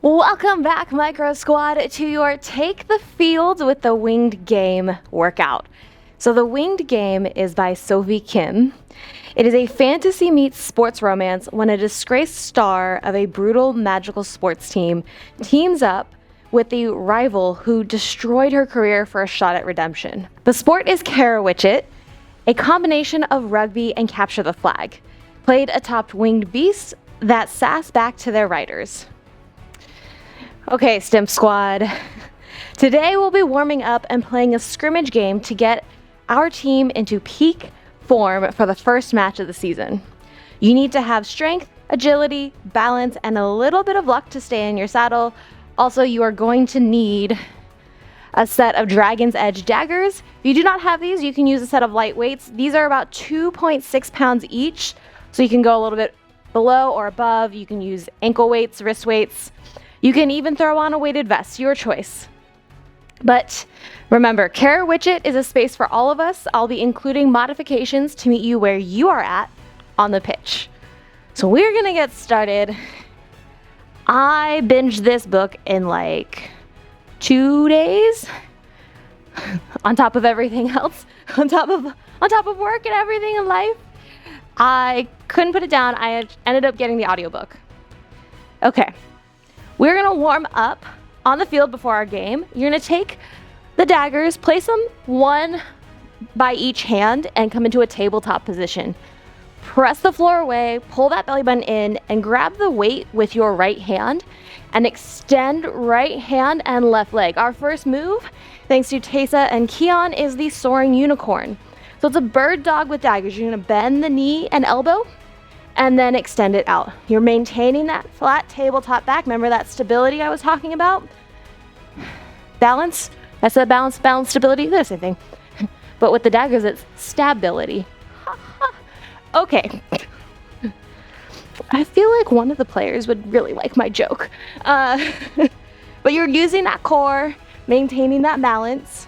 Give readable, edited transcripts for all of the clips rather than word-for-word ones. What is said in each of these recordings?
Welcome back, Micro Squad, to your Take the Field with the Winged Game workout. So the Winged Game is by Sophie Kim. It is a fantasy meets sports romance when a disgraced star of a brutal magical sports team teams up with the rival who destroyed her career for a shot at redemption. The sport is Carriwitchet, a combination of rugby and capture the flag, played atop winged beasts that sass back to their riders. Okay, Stymph Squad. Today we'll be warming up and playing a scrimmage game to get our team into peak form for the first match of the season. You need to have strength, agility, balance, and a little bit of luck to stay in your saddle. Also, you are going to need a set of Dragon's Edge daggers. If you do not have these, you can use a set of light weights. These are about 2.6 pounds each, so you can go a little bit below or above. You can use ankle weights, wrist weights. You can even throw on a weighted vest, your choice. But remember, Carriwitchet is a space for all of us. I'll be including modifications to meet you where you are at on the pitch. So we're gonna get started. I binged this book in like 2 days, on top of everything else, on top of work and everything in life. I couldn't put it down. I ended up getting the audiobook. Okay. We're gonna warm up on the field before our game. You're gonna take the daggers, place them one by each hand, and come into a tabletop position. Press the floor away, pull that belly button in, and grab the weight with your right hand, and extend right hand and left leg. Our first move, thanks to Tessa and Keon, is the soaring unicorn. So it's a bird dog with daggers. You're gonna bend the knee and elbow, and then extend it out. You're maintaining that flat tabletop back. Remember that stability I was talking about? Balance. I said balance, stability, the same thing. But with the daggers, it's stability. Okay. I feel like one of the players would really like my joke. But you're using that core, maintaining that balance.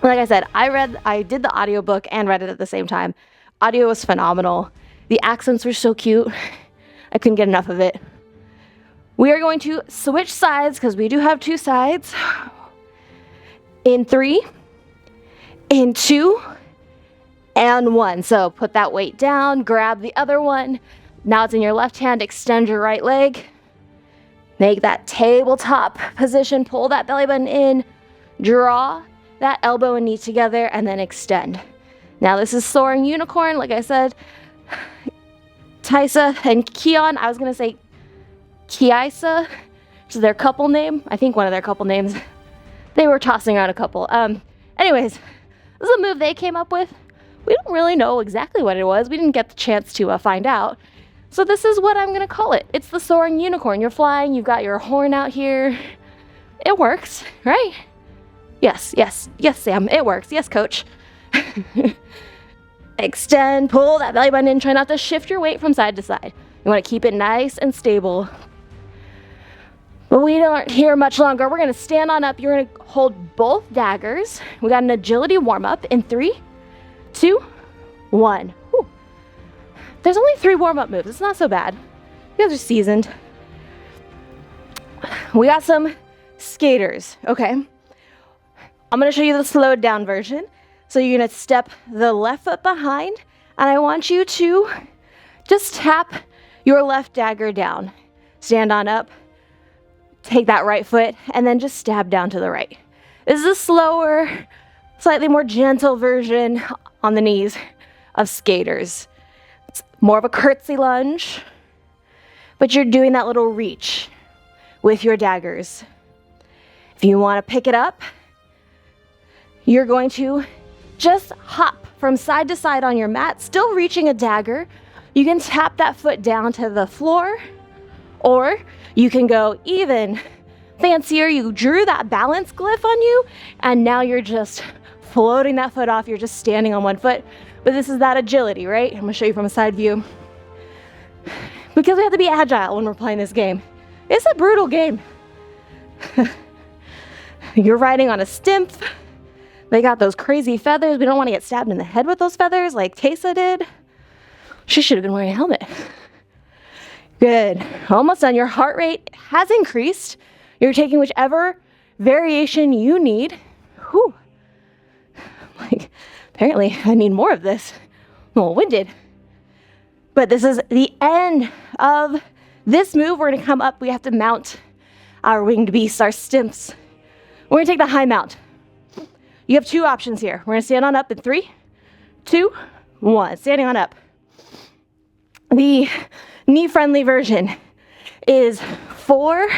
Like I said, I did the audiobook and read it at the same time. Audio was phenomenal. The accents were so cute. I couldn't get enough of it. We are going to switch sides because we do have two sides. In 3, in 2, and 1. So put that weight down, grab the other one. Now it's in your left hand, extend your right leg. Make that tabletop position, pull that belly button in, draw that elbow and knee together, and then extend. Now this is soaring unicorn, like I said. Tessa and Keon, I was gonna say Kiasa, which is their couple name. I think one of their couple names. They were tossing around a couple. Anyways, this is a move they came up with. We don't really know exactly what it was. We didn't get the chance to find out. So this is what I'm gonna call it. It's the soaring unicorn. You're flying, you've got your horn out here. It works, right? Yes, Sam, it works. Yes, coach. Extend, pull that belly button in. Try not to shift your weight from side to side. You want to keep it nice and stable. But we aren't here much longer. We're going to stand on up. You're going to hold both daggers. We got an agility warm up in 3, 2, 1. Whew. There's only 3 warm up moves. It's not so bad. You guys are seasoned. We got some skaters. Okay. I'm going to show you the slowed down version. So you're gonna step the left foot behind, and I want you to just tap your left dagger down. Stand on up, take that right foot, and then just stab down to the right. This is a slower, slightly more gentle version on the knees of skaters. It's more of a curtsy lunge, but you're doing that little reach with your daggers. If you wanna pick it up, you're going to just hop from side to side on your mat, still reaching a dagger. You can tap that foot down to the floor, or you can go even fancier. You drew that balance glyph on you, and now you're just floating that foot off. You're just standing on one foot. But this is that agility, right? I'm gonna show you from a side view. Because we have to be agile when we're playing this game. It's a brutal game. You're riding on a Stymph. They got those crazy feathers. We don't want to get stabbed in the head with those feathers like Tessa did. She should have been wearing a helmet. Good. Almost done. Your heart rate has increased. You're taking whichever variation you need. Whew. Like, apparently I need more of this. I'm a little winded. But this is the end of this move. We're gonna come up, we have to mount our winged beasts, our Stymphs. We're gonna take the high mount. You have two options here. We're gonna stand on up in 3, 2, 1. Standing on up. The knee-friendly version is 4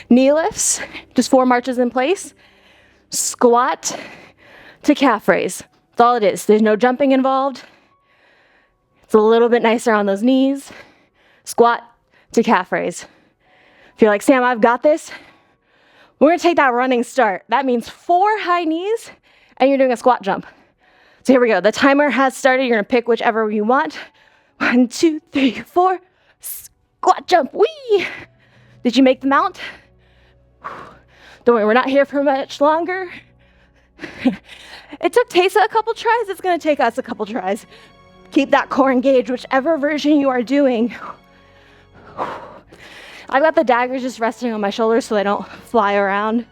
knee lifts, just 4 marches in place, squat to calf raise. That's all it is. There's no jumping involved. It's a little bit nicer on those knees. Squat to calf raise. If you're like, Sam, I've got this, we're gonna take that running start. That means 4 high knees and you're doing a squat jump. So here we go. The timer has started. You're gonna pick whichever you want. 1, 2, 3, 4. Squat jump. Whee! Did you make the mount? Don't worry, we're not here for much longer. It took Taysa a couple tries. It's gonna take us a couple tries. Keep that core engaged, whichever version you are doing. I've got the daggers just resting on my shoulders so they don't fly around.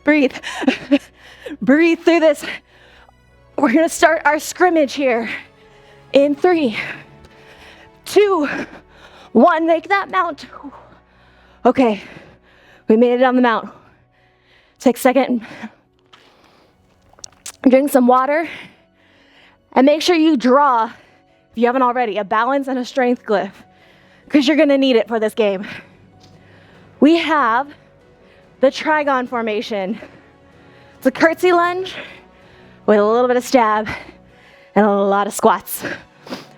Breathe. Breathe through this. We're gonna start our scrimmage here in 3, 2, 1. Make that mount. Okay, we made it on the mount. Take a second, drink some water, and make sure you draw, if you haven't already, a balance and a strength glyph, because you're gonna need it for this game. We have the trigon formation. It's a curtsy lunge with a little bit of stab and a lot of squats.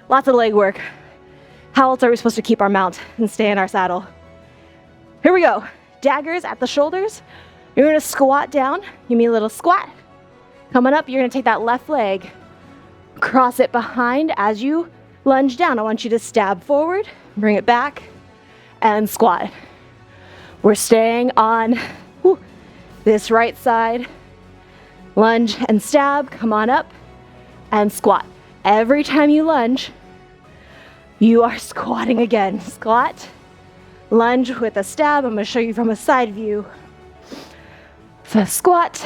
Lots of leg work. How else are we supposed to keep our mount and stay in our saddle? Here we go. Daggers at the shoulders. You're gonna squat down. Give me a little squat. Coming up, you're gonna take that left leg, cross it behind as you lunge down. I want you to stab forward, bring it back, and squat. We're staying on this right side. Lunge and stab, come on up, and squat. Every time you lunge, you are squatting again. Squat, lunge with a stab. I'm gonna show you from a side view. So squat,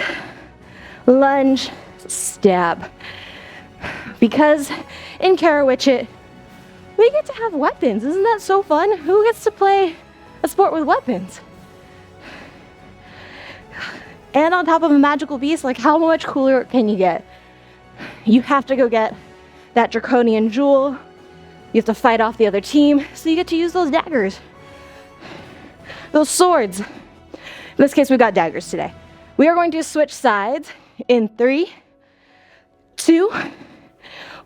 lunge, stab. Because in Carriwitchet, we get to have weapons. Isn't that so fun? Who gets to play a sport with weapons? And on top of a magical beast, like how much cooler can you get? You have to go get that draconian jewel. You have to fight off the other team, so you get to use those daggers. Those swords. In this case, we've got daggers today. We are going to switch sides in 3, 2,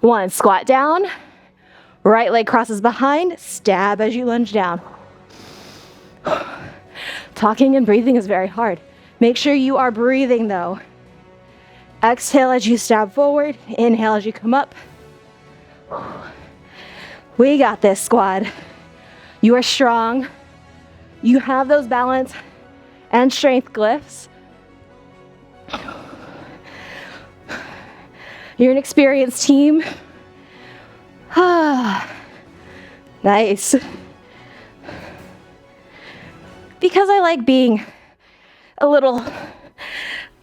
1. Squat down. Right leg crosses behind. Stab as you lunge down. Talking and breathing is very hard. Make sure you are breathing though. Exhale as you stab forward. Inhale as you come up. We got this, squad. You are strong. You have those balance and strength glyphs. You're an experienced team. Nice. Because I like being a little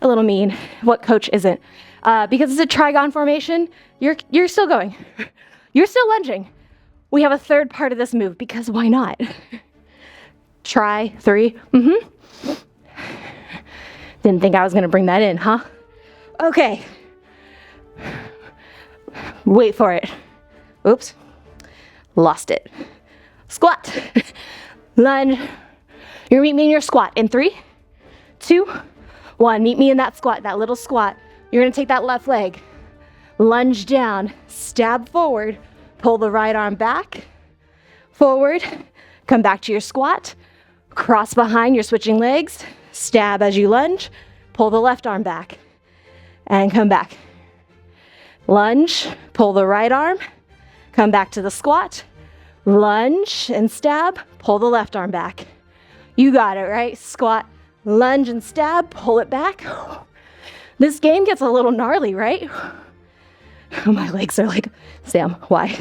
mean. What coach isn't? Because it's a trigon formation, you're still going. You're still lunging. We have a third part of this move because why not? Try 3. Didn't think I was gonna bring that in, huh? Okay. Wait for it. Oops. Lost it. Squat. Lunge. You're gonna meet me in your squat in 3, 2, 1. Meet me in that squat, that little squat. You're gonna take that left leg, lunge down, stab forward, pull the right arm back, forward, come back to your squat, cross behind, you're switching legs, stab as you lunge, pull the left arm back, and come back. Lunge, pull the right arm, come back to the squat, lunge and stab, pull the left arm back. You got it, right? Squat, lunge and stab, pull it back. This game gets a little gnarly, right? My legs are like, Sam, why?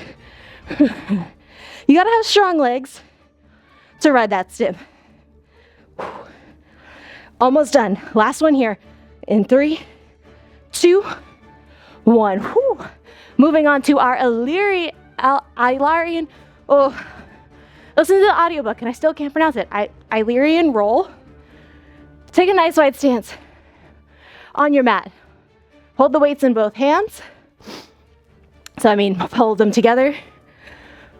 You gotta have strong legs. to ride that stim. Almost done. Last one here. In 3, 2, 1. Whew. Moving on to our Illyrian. Oh, listen to the audiobook, and I still can't pronounce it. Illyrian roll. Take a nice wide stance on your mat. Hold the weights in both hands. Hold them together.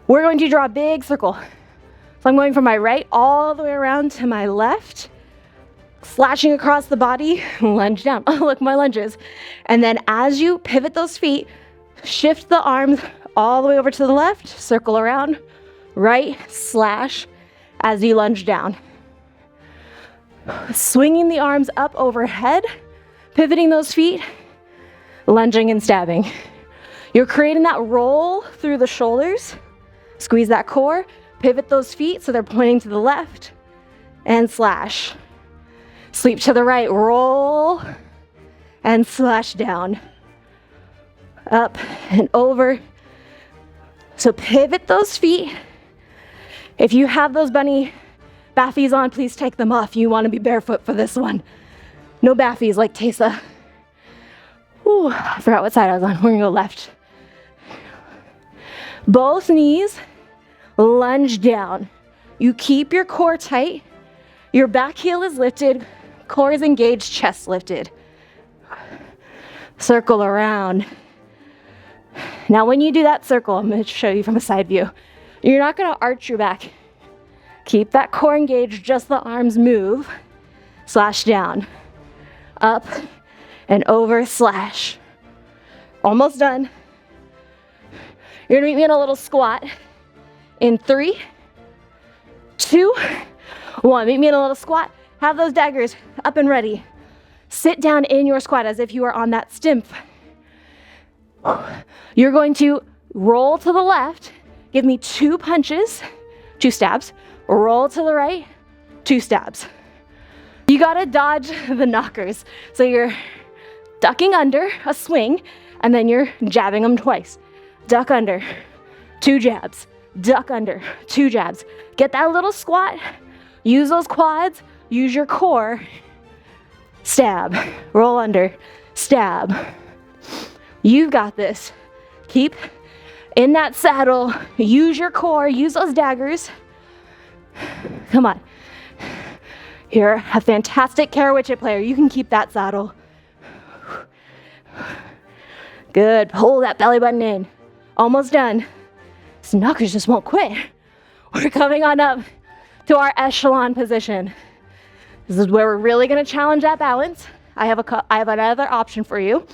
We're going to draw a big circle. So I'm going from my right all the way around to my left, slashing across the body, lunge down. Oh, look, my lunges. And then as you pivot those feet, shift the arms all the way over to the left, circle around, right, slash, as you lunge down. Swinging the arms up overhead, pivoting those feet, lunging and stabbing. You're creating that roll through the shoulders. Squeeze that core, pivot those feet so they're pointing to the left, and slash. Sweep to the right, roll, and slash down. Up and over. So pivot those feet. If you have those bunny baffies on, please take them off. You want to be barefoot for this one. No baffies like Tessa. Ooh, I forgot what side I was on. We're gonna go left. Both knees, lunge down. You keep your core tight. Your back heel is lifted, core is engaged, chest lifted. Circle around. Now when you do that circle, I'm going to show you from a side view. You're not going to arch your back. Keep that core engaged, just the arms move. Slash down. Up and over, slash. Almost done. You're going to meet me in a little squat. In 3, 2, 1. Meet me in a little squat. Have those daggers up and ready. Sit down in your squat as if you are on that Stymph. You're going to roll to the left. Give me 2 punches, 2 stabs. Roll to the right, 2 stabs. You gotta dodge the knockers. So you're ducking under a swing, and then you're jabbing them twice. Duck under, 2 jabs. Duck under, 2 jabs. Get that little squat. Use those quads. Use your core. Stab. Roll under. Stab. You've got this. Keep in that saddle. Use your core. Use those daggers. Come on. You're a fantastic Carriwitchet player. You can keep that saddle. Good. Pull that belly button in. Almost done. These knockers just won't quit. We're coming on up to our echelon position. This is where we're really going to challenge that balance. I have another option for you.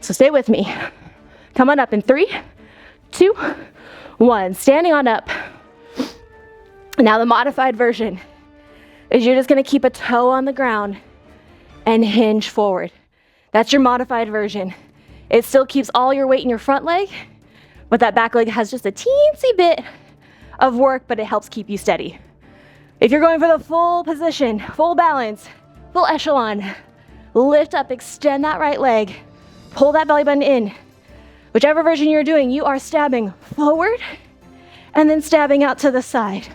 So stay with me. Come on up in 3, 2, 1. Standing on up. Now the modified version is you're just going to keep a toe on the ground and hinge forward. That's your modified version. It still keeps all your weight in your front leg, but that back leg has just a teensy bit of work, but it helps keep you steady. If you're going for the full position, full balance, full echelon, lift up, extend that right leg, pull that belly button in. Whichever version you're doing, you are stabbing forward and then stabbing out to the side.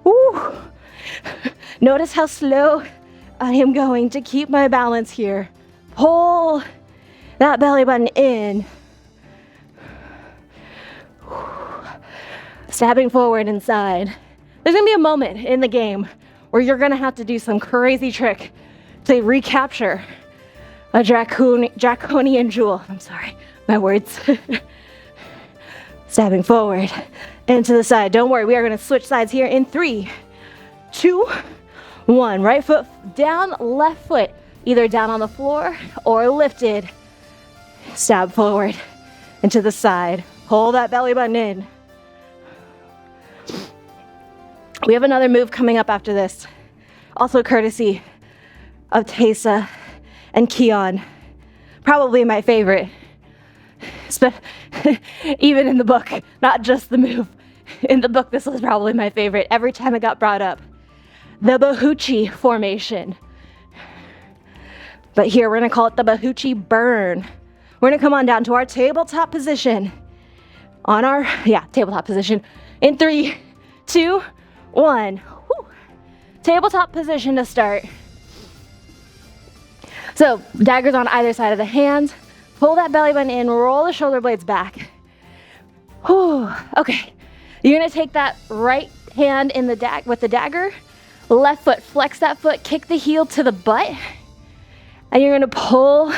Woo. Notice how slow I am going to keep my balance here. Pull that belly button in. Stabbing forward and side. There's gonna be a moment in the game where you're gonna have to do some crazy trick to recapture a draconian jewel. I'm sorry, my words. Stabbing forward and to the side. Don't worry, we are gonna switch sides here in 3, 2, 1. Right foot down, left foot either down on the floor or lifted. Stab forward and to the side. Pull that belly button in. We have another move coming up after this, also courtesy of Tessa and Keon. Probably my favorite, even in the book, not just the move. In the book, this was probably my favorite every time it got brought up. The Bahuchi formation. But here we're gonna call it the Bahuchi burn. We're gonna come on down to our tabletop position. On our, tabletop position. In 3, 2, 1. Whew. Tabletop position to start. So daggers on either side of the hands. Pull that belly button in, roll the shoulder blades back. Whew. Okay, you're gonna take that right hand in the with the dagger, left foot, flex that foot, kick the heel to the butt, and you're gonna pull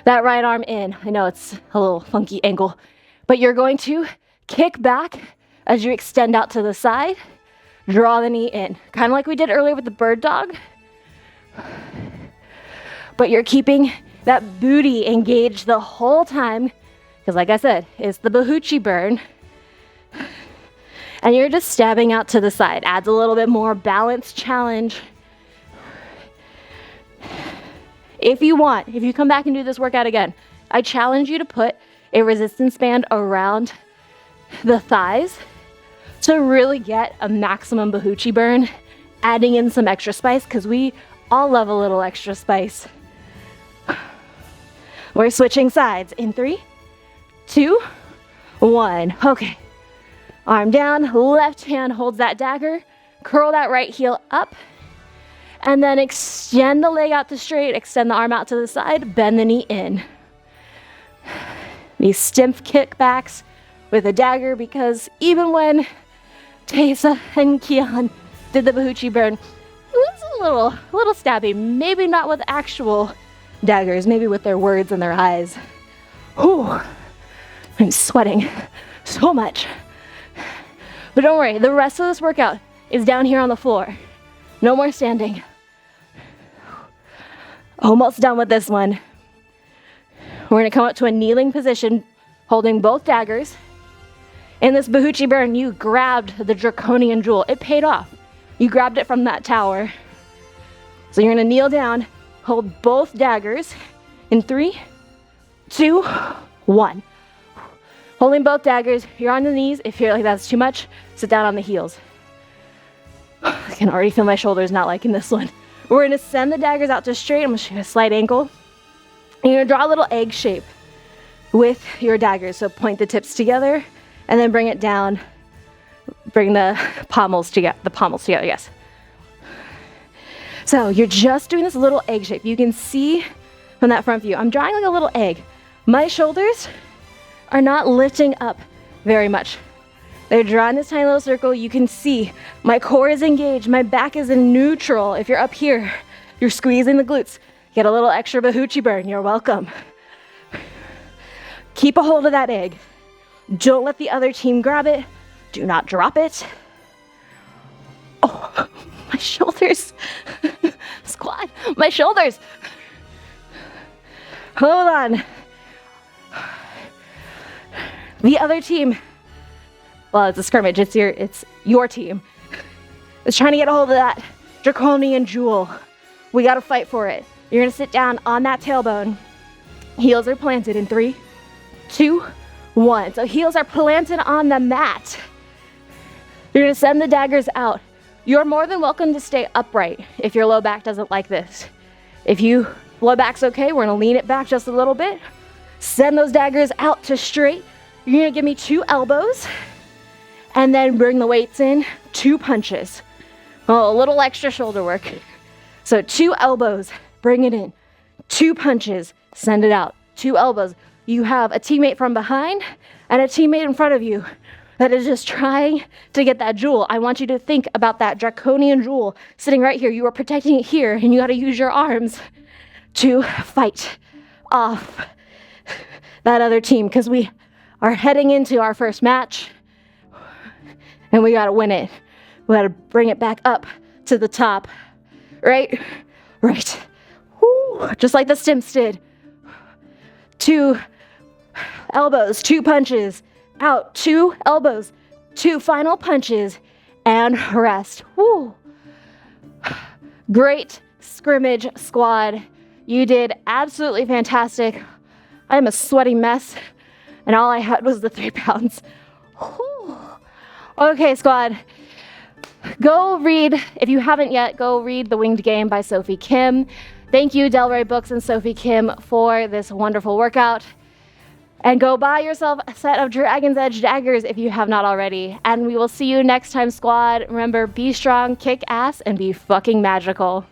that right arm in. I know it's a little funky angle, but you're going to kick back as you extend out to the side, draw the knee in, kind of like we did earlier with the bird dog, but you're keeping that booty engaged the whole time, because like I said, it's the Bahuchi burn. And you're just stabbing out to the side. Adds a little bit more balance challenge. If you want, if you come back and do this workout again, I challenge you to put a resistance band around the thighs to really get a maximum Bahuchi burn, adding in some extra spice, because we all love a little extra spice. We're switching sides in 3, 2, 1. Okay. Arm down, left hand holds that dagger, curl that right heel up, and then extend the leg out to straight, extend the arm out to the side, bend the knee in. These Stymph kickbacks with a dagger, because even when Tessa and Kian did the Bahuchi burn, it was a little stabby, maybe not with actual daggers, maybe with their words and their eyes. Whew, I'm sweating so much. But don't worry, the rest of this workout is down here on the floor. No more standing. Almost done with this one. We're gonna come up to a kneeling position, holding both daggers. In this Bahuchi burn, you grabbed the draconian jewel. It paid off. You grabbed it from that tower. So you're gonna kneel down, hold both daggers in 3, 2, 1. Holding both daggers, you're on the knees. If you're like that's too much, sit down on the heels. I can already feel my shoulders not liking this one. We're gonna send the daggers out to straight. I'm gonna show you a slight angle. And you're gonna draw a little egg shape with your daggers. So point the tips together and then bring it down. Bring the pommels together, yes. So you're just doing this little egg shape. You can see from that front view, I'm drawing like a little egg. My shoulders are not lifting up very much. They're drawing this tiny little circle. You can see my core is engaged, my back is in neutral. If you're up here, you're squeezing the glutes. Get a little extra Bahuchi burn, you're welcome. Keep a hold of that egg. Don't let the other team grab it. Do not drop it. Oh, my shoulders. Squat, my shoulders. Hold on. The other team, well, it's a scrimmage, it's your team, is trying to get a hold of that draconian jewel. We gotta fight for it. You're gonna sit down on that tailbone. Heels are planted in 3, 2, 1. So heels are planted on the mat. You're gonna send the daggers out. You're more than welcome to stay upright if your low back doesn't like this. If low back's okay, we're gonna lean it back just a little bit. Send those daggers out to straight. You're gonna give me 2 elbows and then bring the weights in, 2 punches. Oh, a little extra shoulder work. So 2 elbows, bring it in. 2 punches, send it out. 2 elbows. You have a teammate from behind and a teammate in front of you that is just trying to get that jewel. I want you to think about that draconian jewel sitting right here. You are protecting it here, and you gotta use your arms to fight off that other team, because we are heading into our first match and we gotta win it. We gotta bring it back up to the top, right? Right. Woo. Just like the Stymphs did. 2 elbows, 2 punches, out, 2 elbows, 2 final punches, and rest. Woo. Great scrimmage squad. You did absolutely fantastic. I'm a sweaty mess, and all I had was the 3 pounds. Whew. Okay, squad. Go read, if you haven't yet, go read The Winged Game by Sophie Kim. Thank you, Rey Books and Sophie Kim, for this wonderful workout. And go buy yourself a set of Dragon's Edge daggers if you have not already. And we will see you next time, squad. Remember, be strong, kick ass, and be fucking magical.